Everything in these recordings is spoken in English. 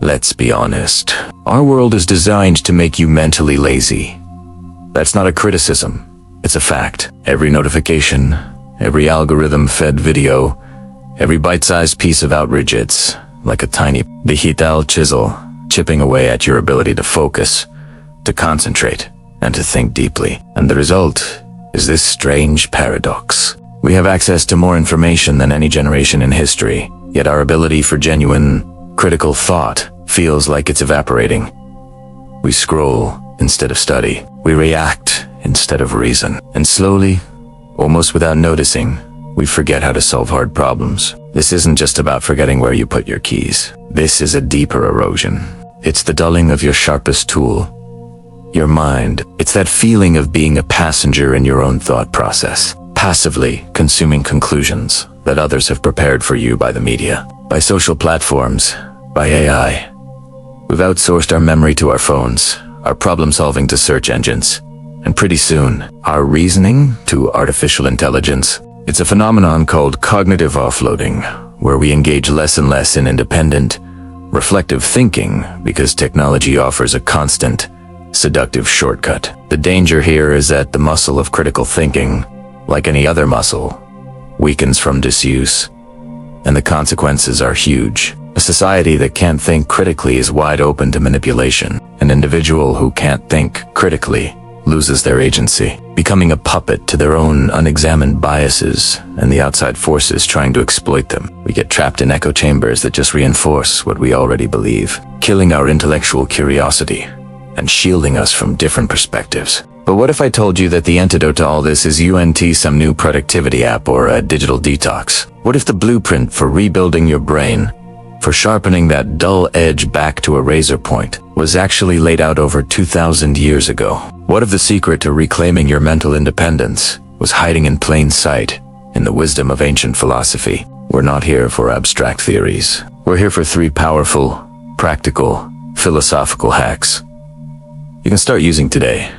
Let's be honest. Our world is designed to make you mentally lazy. That's not a criticism. It's a fact. Every notification, every algorithm-fed video, every bite-sized piece of outrage, it's like a tiny digital chisel chipping away at your ability to focus, to concentrate, and to think deeply. And the result is this strange paradox. We have access to more information than any generation in history, yet our ability for genuine, critical thought feels like it's evaporating. We scroll instead of study. We react instead of reason. And slowly, almost without noticing, we forget how to solve hard problems. This isn't just about forgetting where you put your keys. This is a deeper erosion. It's the dulling of your sharpest tool, your mind. It's that feeling of being a passenger in your own thought process, passively consuming conclusions that others have prepared for you by the media, by social platforms, by AI. We've outsourced our memory to our phones, our problem-solving to search engines, and pretty soon, our reasoning to artificial intelligence. It's a phenomenon called cognitive offloading, where we engage less and less in independent, reflective thinking because technology offers a constant, seductive shortcut. The danger here is that the muscle of critical thinking, like any other muscle, weakens from disuse, and the consequences are huge. A society that can't think critically is wide open to manipulation. An individual who can't think critically loses their agency, becoming a puppet to their own unexamined biases and the outside forces trying to exploit them. We get trapped in echo chambers that just reinforce what we already believe, killing our intellectual curiosity and shielding us from different perspectives. But what if I told you that the antidote to all this is some new productivity app or a digital detox? What if the blueprint for rebuilding your brain, for sharpening that dull edge back to a razor point, was actually laid out over 2,000 years ago? What if the secret to reclaiming your mental independence was hiding in plain sight in the wisdom of ancient philosophy? We're not here for abstract theories. We're here for 3 powerful, practical, philosophical hacks you can start using today.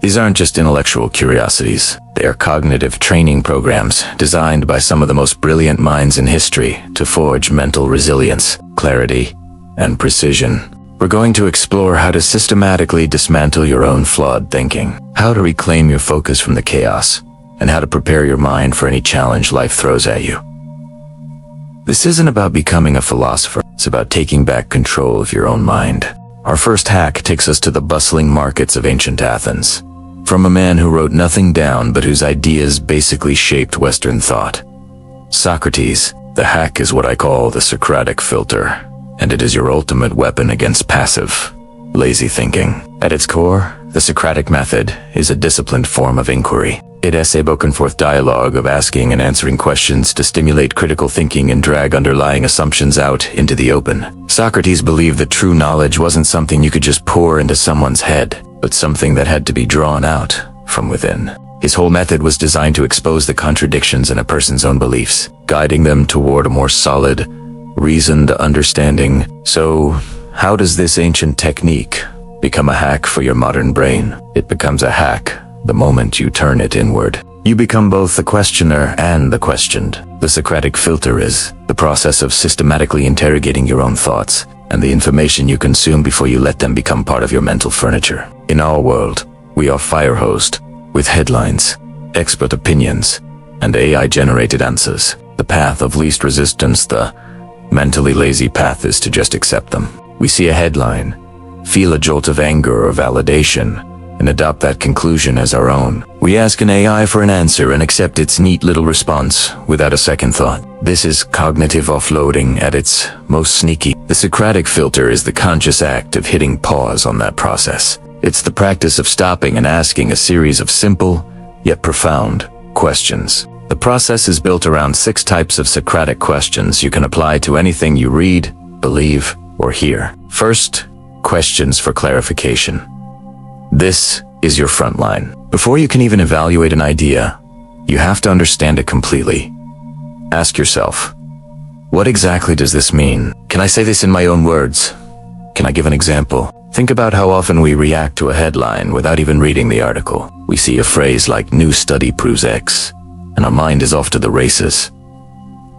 These aren't just intellectual curiosities. They are cognitive training programs designed by some of the most brilliant minds in history to forge mental resilience, clarity, and precision. We're going to explore how to systematically dismantle your own flawed thinking, how to reclaim your focus from the chaos, and how to prepare your mind for any challenge life throws at you. This isn't about becoming a philosopher. It's about taking back control of your own mind. Our first hack takes us to the bustling markets of ancient Athens, from a man who wrote nothing down but whose ideas basically shaped Western thought. Socrates. The hack is what I call the Socratic filter, and it is your ultimate weapon against passive, lazy thinking. At its core, the Socratic method is a disciplined form of inquiry. It is a back-and-forth dialogue of asking and answering questions to stimulate critical thinking and drag underlying assumptions out into the open. Socrates believed that true knowledge wasn't something you could just pour into someone's head, but something that had to be drawn out from within. His whole method was designed to expose the contradictions in a person's own beliefs, guiding them toward a more solid, reasoned understanding. So, how does this ancient technique become a hack for your modern brain? It becomes a hack the moment you turn it inward. You become both the questioner and the questioned. The Socratic filter is the process of systematically interrogating your own thoughts and the information you consume before you let them become part of your mental furniture. In our world, we are firehosed with headlines, expert opinions, and AI-generated answers. The path of least resistance, the mentally lazy path, is to just accept them. We see a headline, feel a jolt of anger or validation, and adopt that conclusion as our own. We ask an AI for an answer and accept its neat little response without a second thought. This is cognitive offloading at its most sneaky. The Socratic filter is the conscious act of hitting pause on that process. It's the practice of stopping and asking a series of simple, yet profound, questions. The process is built around 6 types of Socratic questions you can apply to anything you read, believe, or hear. First, questions for clarification. This is your front line. Before you can even evaluate an idea, you have to understand it completely. Ask yourself, what exactly does this mean? Can I say this in my own words? Can I give an example? Think about how often we react to a headline without even reading the article. We see a phrase like "new study proves X," and our mind is off to the races.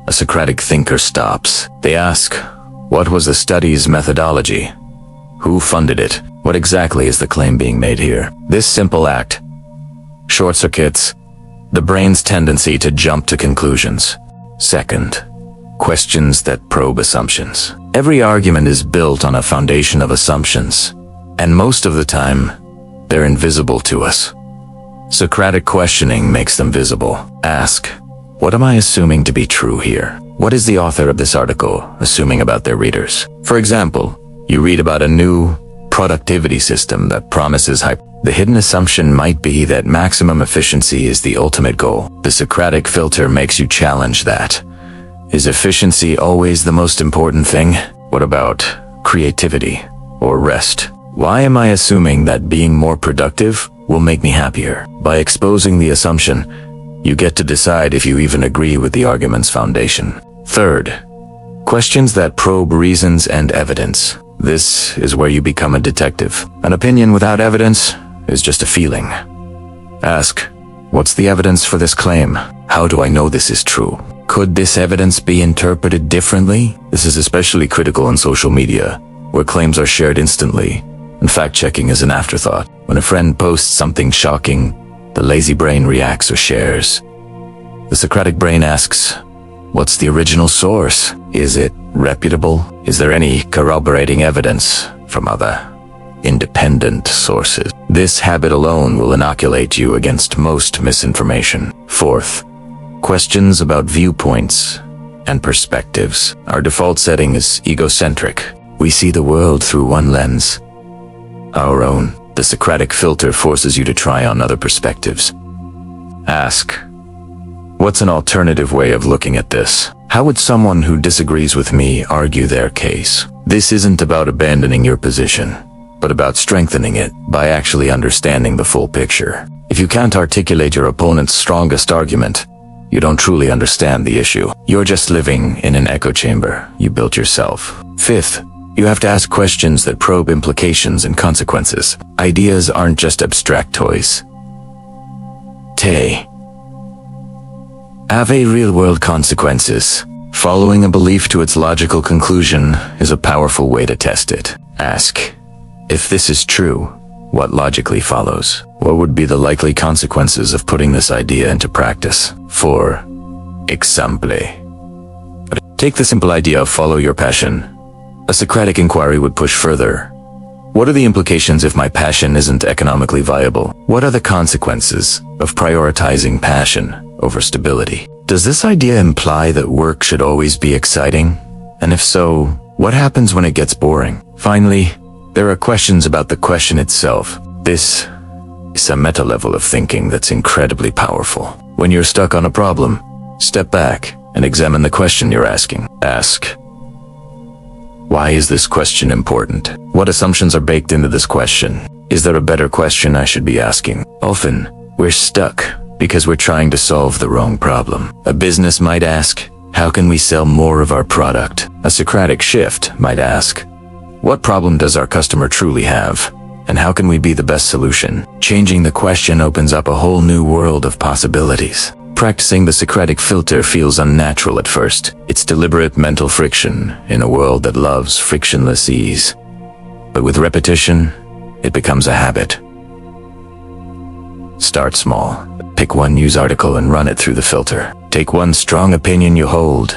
A Socratic thinker stops. They ask, What was the study's methodology? Who funded it? What exactly is the claim being made here? This simple act short-circuits the brain's tendency to jump to conclusions. Second, questions that probe assumptions. Every argument is built on a foundation of assumptions, and most of the time, they're invisible to us. Socratic questioning makes them visible. Ask, what am I assuming to be true here? What is the author of this article assuming about their readers? For example, you read about a new productivity system that promises the hidden assumption might be that maximum efficiency is the ultimate goal. The Socratic filter makes you challenge that. Is efficiency always the most important thing? What about creativity or rest? Why am I assuming that being more productive will make me happier? By exposing the assumption, you get to decide if you even agree with the argument's foundation. Third, questions that probe reasons and evidence. This is where you become a detective. An opinion without evidence is just a feeling. Ask, what's the evidence for this claim? How do I know this is true? Could this evidence be interpreted differently? This is especially critical in social media, where claims are shared instantly, and fact-checking is an afterthought. When a friend posts something shocking, the lazy brain reacts or shares. The Socratic brain asks, what's the original source? Is it reputable? Is there any corroborating evidence from other independent sources? This habit alone will inoculate you against most misinformation. Fourth, questions about viewpoints and perspectives. Our default setting is egocentric. We see the world through one lens, our own. The Socratic filter forces you to try on other perspectives. Ask, what's an alternative way of looking at this? How would someone who disagrees with me argue their case? This isn't about abandoning your position, but about strengthening it by actually understanding the full picture. If you can't articulate your opponent's strongest argument, you don't truly understand the issue. You're just living in an echo chamber you built yourself. Fifth, you have to ask questions that probe implications and consequences. Ideas aren't just abstract toys. They have real-world consequences. Following a belief to its logical conclusion is a powerful way to test it. Ask, if this is true, what logically follows? What would be the likely consequences of putting this idea into practice? For example, take the simple idea of follow your passion. A Socratic inquiry would push further. What are the implications if my passion isn't economically viable? What are the consequences of prioritizing passion over stability? Does this idea imply that work should always be exciting? And if so, what happens when it gets boring? Finally, there are questions about the question itself. This is a meta level of thinking that's incredibly powerful. When you're stuck on a problem, step back and examine the question you're asking. Ask, why is this question important? What assumptions are baked into this question? Is there a better question I should be asking? Often, we're stuck because we're trying to solve the wrong problem. A business might ask, how can we sell more of our product? A Socratic shift might ask, what problem does our customer truly have? And how can we be the best solution? Changing the question opens up a whole new world of possibilities. Practicing the Socratic filter feels unnatural at first. It's deliberate mental friction in a world that loves frictionless ease. But with repetition, it becomes a habit. Start small. Pick one news article and run it through the filter. Take one strong opinion you hold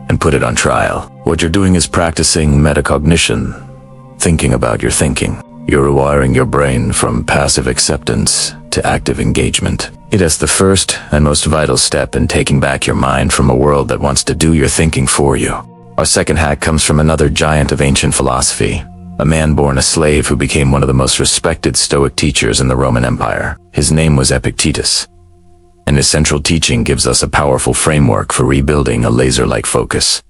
and put it on trial. What you're doing is practicing metacognition, thinking about your thinking. You're rewiring your brain from passive acceptance to active engagement. It is the first and most vital step in taking back your mind from a world that wants to do your thinking for you. Our second hack comes from another giant of ancient philosophy, a man born a slave who became one of the most respected Stoic teachers in the Roman Empire. His name was Epictetus, and his central teaching gives us a powerful framework for rebuilding a laser-like focus.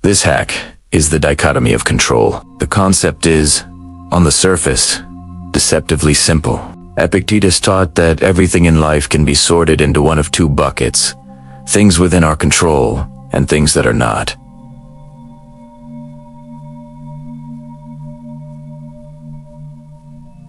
This hack is the dichotomy of control. The concept is, on the surface, deceptively simple. Epictetus taught that everything in life can be sorted into one of two buckets: things within our control and things that are not.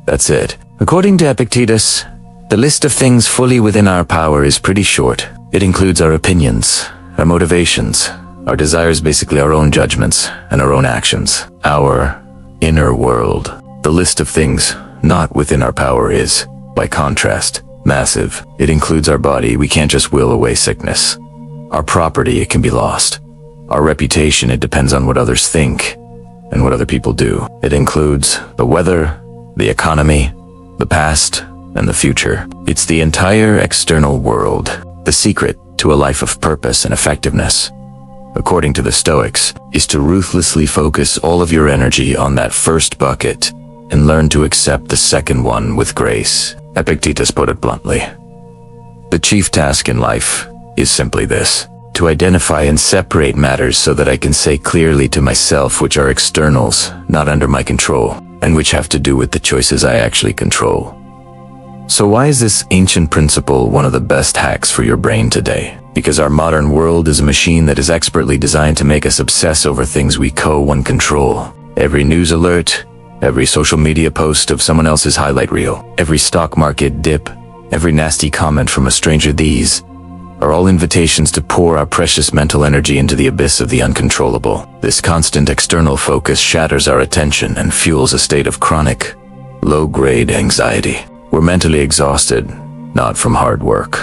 That's it. According to Epictetus, the list of things fully within our power is pretty short. It includes our opinions, our motivations, Our desires basically our own judgments and our own actions. Our inner world. The list of things not within our power is, by contrast, massive. It includes our body. We can't just will away sickness. Our property, it can be lost. Our reputation, it depends on what others think and what other people do. It includes the weather, the economy, the past, and the future. It's the entire external world. The secret to a life of purpose and effectiveness, according to the Stoics, is to ruthlessly focus all of your energy on that first bucket and learn to accept the second one with grace. Epictetus put it bluntly. The chief task in life is simply this: to identify and separate matters so that I can say clearly to myself which are externals, not under my control, and which have to do with the choices I actually control. So why is this ancient principle one of the best hacks for your brain today? Because our modern world is a machine that is expertly designed to make us obsess over things we co-one control. Every news alert, every social media post of someone else's highlight reel, every stock market dip, every nasty comment from a stranger, these are all invitations to pour our precious mental energy into the abyss of the uncontrollable. This constant external focus shatters our attention and fuels a state of chronic, low-grade anxiety. We're mentally exhausted, not from hard work,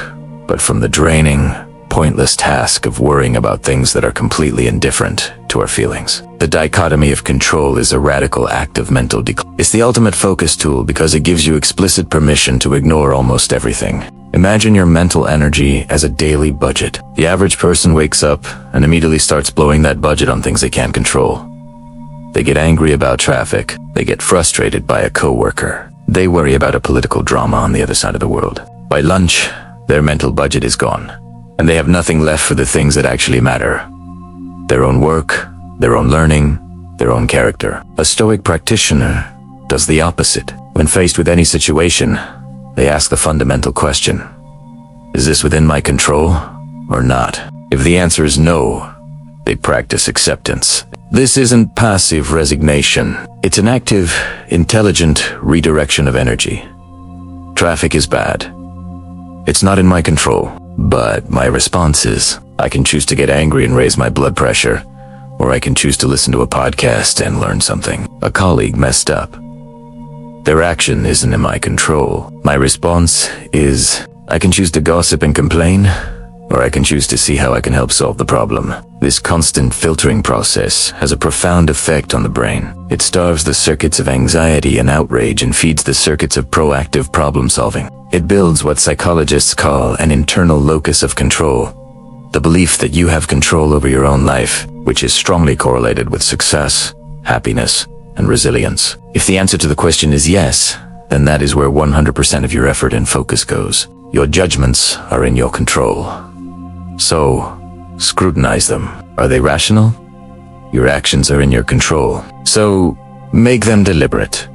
but from the draining, pointless task of worrying about things that are completely indifferent to our feelings. The dichotomy of control is a radical act of mental decline. It's the ultimate focus tool because it gives you explicit permission to ignore almost everything. Imagine your mental energy as a daily budget. The average person wakes up and immediately starts blowing that budget on things they can't control. They get angry about traffic. They get frustrated by a coworker. They worry about a political drama on the other side of the world. By lunch, their mental budget is gone, and they have nothing left for the things that actually matter. Their own work, their own learning, their own character. A Stoic practitioner does the opposite. When faced with any situation, they ask the fundamental question: is this within my control or not? If the answer is no, they practice acceptance. This isn't passive resignation. It's an active, intelligent redirection of energy. Traffic is bad. It's not in my control, but my response is, I can choose to get angry and raise my blood pressure, or I can choose to listen to a podcast and learn something. A colleague messed up. Their action isn't in my control. My response is, I can choose to gossip and complain, or I can choose to see how I can help solve the problem. This constant filtering process has a profound effect on the brain. It starves the circuits of anxiety and outrage and feeds the circuits of proactive problem solving. It builds what psychologists call an internal locus of control, the belief that you have control over your own life, which is strongly correlated with success, happiness, and resilience. If the answer to the question is yes, then that is where 100% of your effort and focus goes. Your judgments are in your control. So, scrutinize them. Are they rational? Your actions are in your control. So, make them deliberate.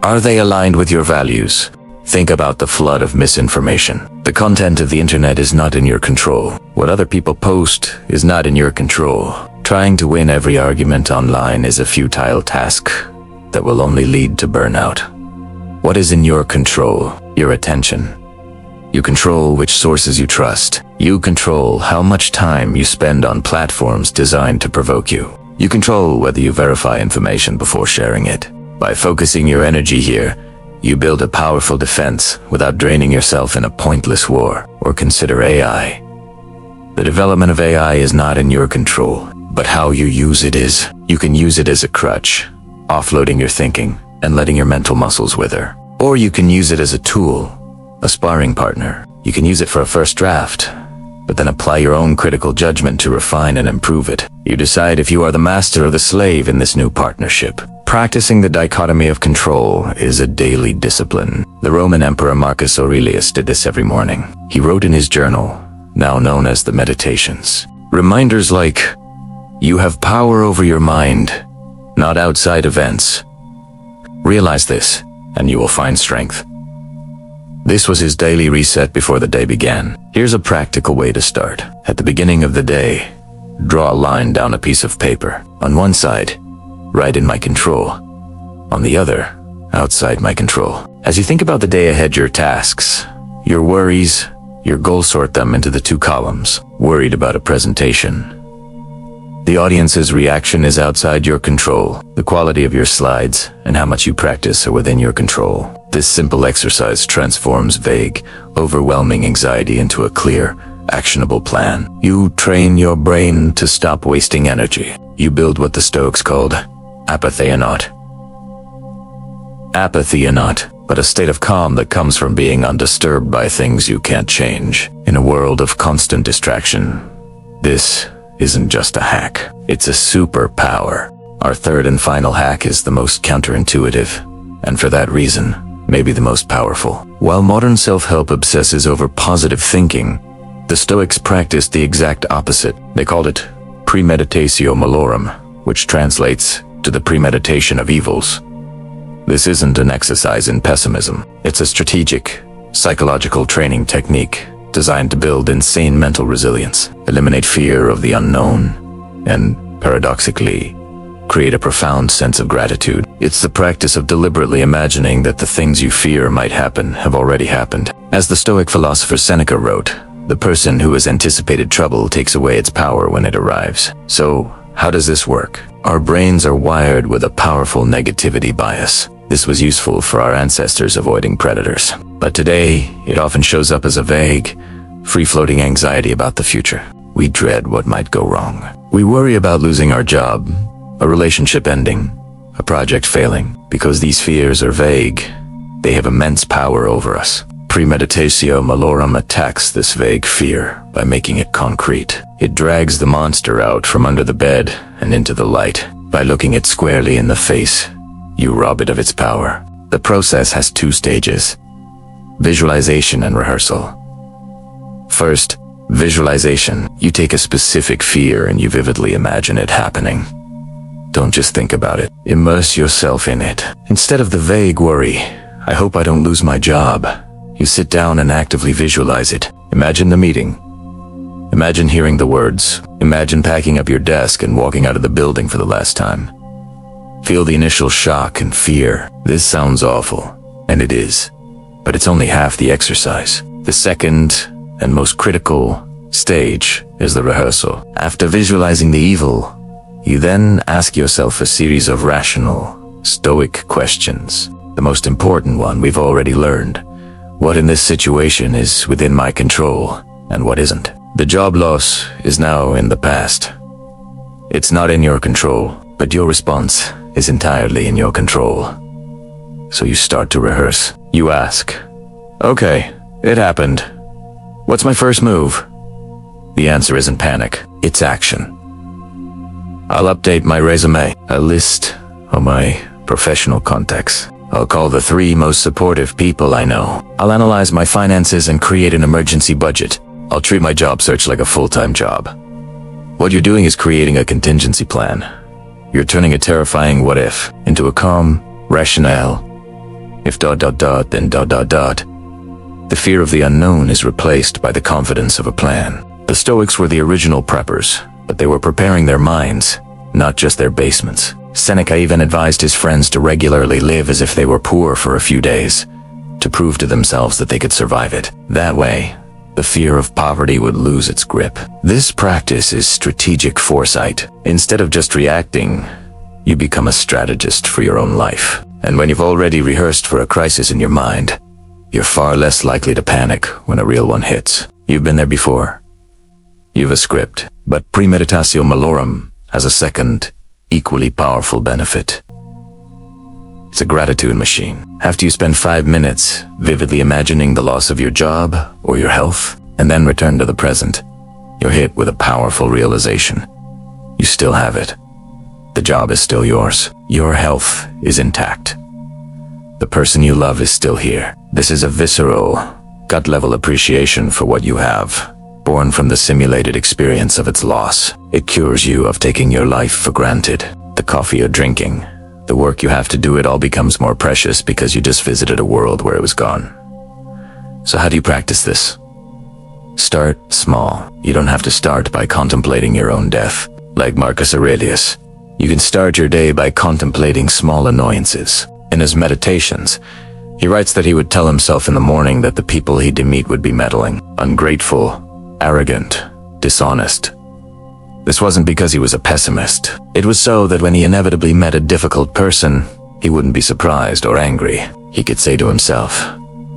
Are they aligned with your values? Think about the flood of misinformation. The content of the internet is not in your control. What other people post is not in your control. Trying to win every argument online is a futile task that will only lead to burnout. What is in your control? Your attention. You control which sources you trust. You control how much time you spend on platforms designed to provoke you. You control whether you verify information before sharing it. By focusing your energy here, you build a powerful defense without draining yourself in a pointless war. Or consider AI. The development of AI is not in your control, but how you use it is. You can use it as a crutch, offloading your thinking and letting your mental muscles wither. Or you can use it as a tool, a sparring partner. You can use it for a first draft, but then apply your own critical judgment to refine and improve it. You decide if you are the master or the slave in this new partnership. Practicing the dichotomy of control is a daily discipline. The Roman Emperor Marcus Aurelius did this every morning. He wrote in his journal, now known as the Meditations, reminders like, you have power over your mind, not outside events. Realize this, and you will find strength. This was his daily reset before the day began. Here's a practical way to start. At the beginning of the day, draw a line down a piece of paper. On one side, write in my control. On the other, outside my control. As you think about the day ahead, your tasks, your worries, your goals, sort them into the two columns. Worried about a presentation. The audience's reaction is outside your control. The quality of your slides and how much you practice are within your control. This simple exercise transforms vague, overwhelming anxiety into a clear, actionable plan. You train your brain to stop wasting energy. You build what the Stoics called apatheia, but a state of calm that comes from being undisturbed by things you can't change. In a world of constant distraction, this isn't just a hack, it's a superpower. Our third and final hack is the most counterintuitive, and for that reason, maybe the most powerful. While modern self-help obsesses over positive thinking, the Stoics practiced the exact opposite. They called it premeditatio malorum, which translates to the premeditation of evils. This isn't an exercise in pessimism. It's a strategic, psychological training technique designed to build insane mental resilience, eliminate fear of the unknown, and, paradoxically, create a profound sense of gratitude. It's the practice of deliberately imagining that the things you fear might happen have already happened. As the Stoic philosopher Seneca wrote, the person who has anticipated trouble takes away its power when it arrives. So, how does this work? Our brains are wired with a powerful negativity bias. This was useful for our ancestors avoiding predators. But today, it often shows up as a vague, free-floating anxiety about the future. We dread what might go wrong. We worry about losing our job, a relationship ending, a project failing. Because these fears are vague, they have immense power over us. Premeditatio malorum attacks this vague fear by making it concrete. It drags the monster out from under the bed and into the light. By looking it squarely in the face, you rob it of its power. The process has two stages: visualization and rehearsal. First, visualization. You take a specific fear and you vividly imagine it happening. Don't just think about it. Immerse yourself in it. Instead of the vague worry, I hope I don't lose my job, you sit down and actively visualize it. Imagine the meeting. Imagine hearing the words. Imagine packing up your desk and walking out of the building for the last time. Feel the initial shock and fear. This sounds awful, and it is. But it's only half the exercise. The second and most critical stage is the rehearsal. After visualizing the evil, you then ask yourself a series of rational, stoic questions. The most important one we've already learned. What in this situation is within my control, and what isn't? The job loss is now in the past. It's not in your control, but your response is entirely in your control. So you start to rehearse. You ask, okay, it happened. What's my first move? The answer isn't panic, it's action. I'll update my resume, a list of my professional contacts. I'll call the 3 most supportive people I know. I'll analyze my finances and create an emergency budget. I'll treat my job search like a full-time job. What you're doing is creating a contingency plan. You're turning a terrifying what-if into a calm, rationale. If ... then ... The fear of the unknown is replaced by the confidence of a plan. The Stoics were the original preppers, but they were preparing their minds, not just their basements. Seneca even advised his friends to regularly live as if they were poor for a few days, to prove to themselves that they could survive it. That way, the fear of poverty would lose its grip. This practice is strategic foresight. Instead of just reacting, you become a strategist for your own life. And when you've already rehearsed for a crisis in your mind, you're far less likely to panic when a real one hits. You've been there before. You've a script. But premeditatio malorum has a second, equally powerful benefit. It's a gratitude machine. After you spend 5 minutes vividly imagining the loss of your job or your health, and then return to the present, you're hit with a powerful realization. You still have it. The job is still yours. Your health is intact. The person you love is still here. This is a visceral, gut-level appreciation for what you have, born from the simulated experience of its loss. It cures you of taking your life for granted. The coffee you're drinking, the work you have to do, it all becomes more precious because you just visited a world where it was gone. So how do you practice this? Start small. You don't have to start by contemplating your own death. Like Marcus Aurelius, you can start your day by contemplating small annoyances. In his meditations, he writes that he would tell himself in the morning that the people he'd meet would be meddling, ungrateful, arrogant, dishonest. This wasn't because he was a pessimist. It was so that when he inevitably met a difficult person, he wouldn't be surprised or angry. He could say to himself,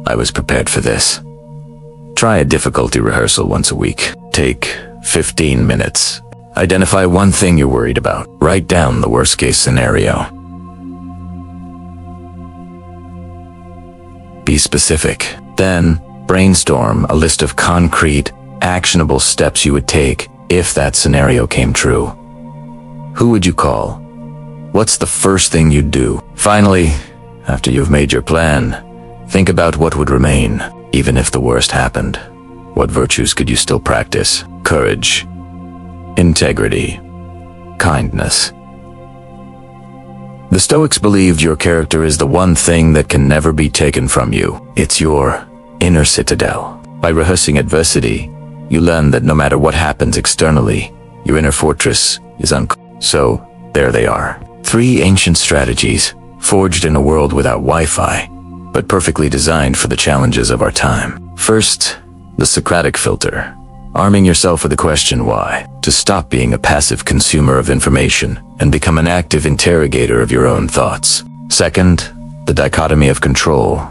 "I was prepared for this." Try a difficulty rehearsal once a week. Take 15 minutes. Identify one thing you're worried about. Write down the worst-case scenario. Be specific. Then, brainstorm a list of concrete, actionable steps you would take if that scenario came true. Who would you call? What's the first thing you'd do? Finally, after you've made your plan, think about what would remain, even if the worst happened. What virtues could you still practice? Courage, integrity, kindness. The Stoics believed your character is the one thing that can never be taken from you. It's your inner citadel. By rehearsing adversity, you learn that no matter what happens externally, your inner fortress is So, there they are. 3 ancient strategies, forged in a world without Wi-Fi, but perfectly designed for the challenges of our time. First, the Socratic filter. Arming yourself with the question why, to stop being a passive consumer of information and become an active interrogator of your own thoughts. Second, the dichotomy of control.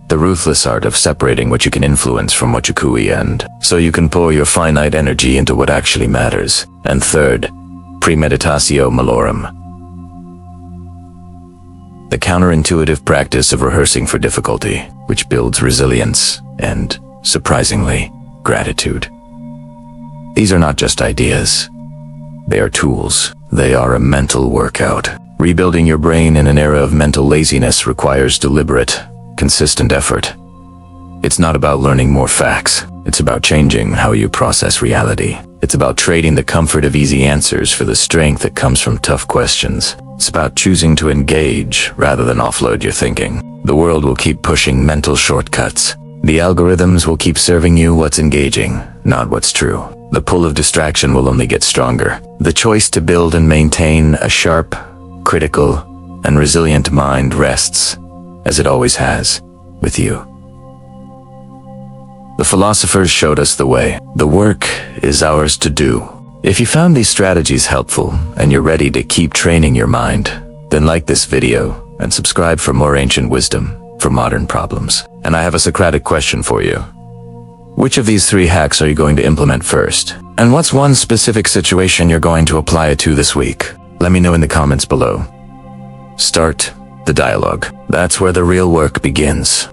The ruthless art of separating what you can influence from what you and so you can pour your finite energy into what actually matters. And third, premeditatio malorum. The counterintuitive practice of rehearsing for difficulty, which builds resilience and, surprisingly, gratitude. These are not just ideas. They are tools. They are a mental workout. Rebuilding your brain in an era of mental laziness requires deliberate, consistent effort. It's not about learning more facts. It's about changing how you process reality. It's about trading the comfort of easy answers for the strength that comes from tough questions. It's about choosing to engage rather than offload your thinking. The world will keep pushing mental shortcuts. The algorithms will keep serving you what's engaging, not what's true. The pull of distraction will only get stronger. The choice to build and maintain a sharp, critical, and resilient mind rests, as it always has, with you. The philosophers showed us the way. The work is ours to do. If you found these strategies helpful and you're ready to keep training your mind, then like this video and subscribe for more ancient wisdom for modern problems. And I have a Socratic question for you. Which of these 3 hacks are you going to implement first? And what's one specific situation you're going to apply it to this week? Let me know in the comments below. Start the dialogue. That's where the real work begins.